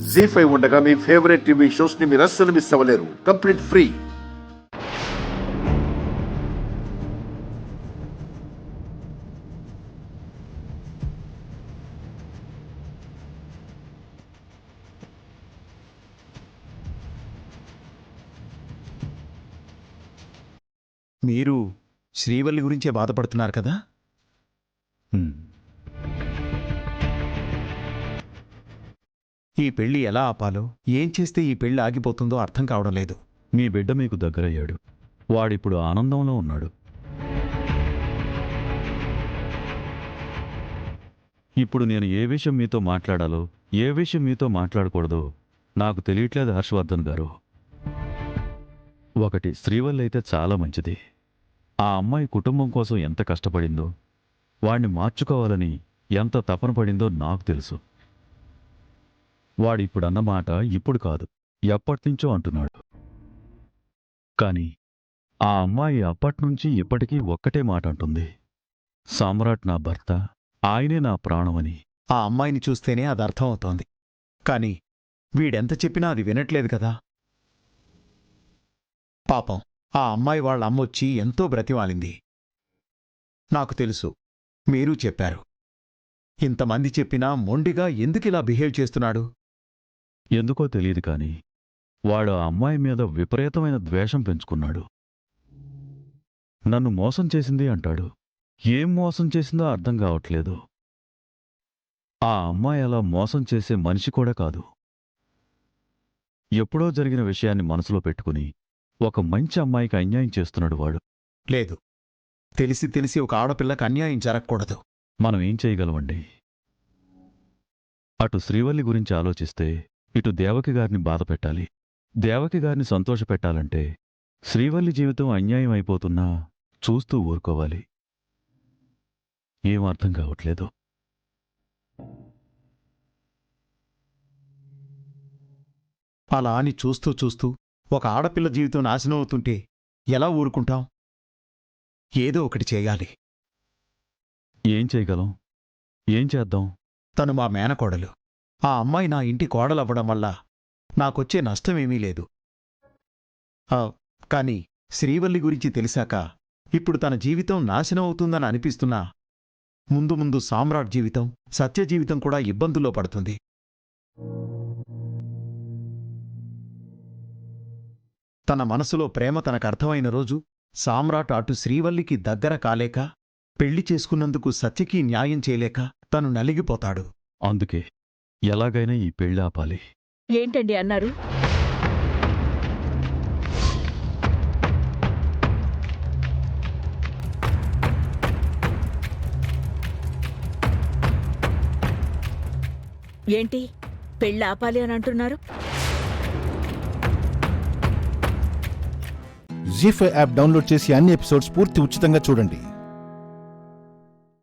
జీ5 ఉండగా మీ favourite TV shows ని మీరు అస్సలు మిస్ అవ్వలేరు. Complete free. మీరు శ్రీవల్లి గురించే బాధపడుతున్నారు కదా? ఈ పెళ్లి ఎలా ఆపాలో, ఏం చేస్తే ఈ పెళ్లి ఆగిపోతుందో అర్థం కావడం లేదు. మీ బిడ్డ మీకు దగ్గరయ్యాడు. వాడిప్పుడు ఆనందంలో ఉన్నాడు. ఇప్పుడు నేను ఏ విషయం మీతో మాట్లాడాలో, ఏ విషయం మీతో మాట్లాడకూడదో నాకు తెలియట్లేదు హర్షవర్ధన్ గారు. ఒకటి, శ్రీవల్లి అయితే చాలా మంచిది. ఆ అమ్మాయి కుటుంబం కోసం ఎంత కష్టపడిందో, వాణ్ణి మార్చుకోవాలని ఎంత తపన పడిందో నాకు తెలుసు. వాడిప్పుడన్నమాట ఇప్పుడు కాదు, ఎప్పటినుంచో అంటున్నాడు. కాని ఆ అమ్మాయి అప్పట్నుంచి ఇప్పటికీ ఒక్కటే మాట అంటుంది, సామ్రాట్ నా భర్త, ఆయనే నా ప్రాణమని. ఆ అమ్మాయిని చూస్తేనే అది అర్థమవుతోంది. కాని వీడెంత చెప్పినా అది వినట్లేదు కదా. పాపం ఆ అమ్మాయి వాళ్ళ అమ్మొచ్చి ఎంతో బ్రతిమాలింది. నాకు తెలుసు, మీరూ చెప్పారు. ఇంతమంది చెప్పినా మొండిగా ఎందుకిలా బిహేవ్ చేస్తున్నాడు? ఎందుకో తెలియదు కాని వాడు ఆ అమ్మాయి మీద విపరీతమైన ద్వేషం పెంచుకున్నాడు. నన్ను మోసం చేసింది అంటాడు. ఏం మోసం చేసిందో అర్థం కావట్లేదు. ఆ అమ్మాయి అలా మోసం చేసే మనిషి కూడా కాదు. ఎప్పుడో జరిగిన విషయాన్ని మనసులో పెట్టుకుని ఒక మంచి అమ్మాయికి అన్యాయం చేస్తున్నాడు వాడు. లేదు, తెలిసి తెలిసి ఒక ఆడపిల్లకి అన్యాయం జరగకూడదు. మనం ఏం చేయగలమండి? అటు శ్రీవల్లి గురించి ఆలోచిస్తే ఇటు దేవకి గారిని బాధ పెట్టాలి. దేవకి గారిని సంతోషపెట్టాలంటే శ్రీవల్లి జీవితం అన్యాయం అయిపోతున్నా చూస్తూ ఊరుకోవాలి. ఏం అర్థం కావట్లేదు. అలా అని చూస్తూ చూస్తూ ఒక ఆడపిల్ల జీవితం నాశనం అవుతుంటే ఎలా ఊరుకుంటాం? ఏదో ఒకటి చేయాలి. ఏం చేయగలం? ఏం చేద్దాం? తను మా మేనకోడలు. ఆ అమ్మాయి నా ఇంటి కోడలవ్వడం వల్ల నాకొచ్చే నష్టమేమీ లేదు. కాని శ్రీవల్లి గురించి తెలిసాక ఇప్పుడు తన జీవితం నాశనం అవుతుందని అనిపిస్తున్నా ముందు ముందు సామ్రాట్ జీవితం, సత్య జీవితం కూడా ఇబ్బందుల్లో పడుతుంది. తన మనసులో ప్రేమ తనకర్థమైన రోజు సామ్రాట్ అటు శ్రీవల్లికి దగ్గర కాలేక, పెళ్లి చేసుకున్నందుకు సత్యకి న్యాయం చేయలేక తను నలిగిపోతాడు. అందుకే ఎలాగైనా ఈ పెళ్లి ఆపాలి. ఏంటండి అన్నారు? ఏంటి పెళ్ళి ఆపాలి అని అంటున్నారు? జీ5 యాప్ డౌన్లోడ్ చేసి అన్ని ఎపిసోడ్స్ పూర్తి ఉచితంగా చూడండి.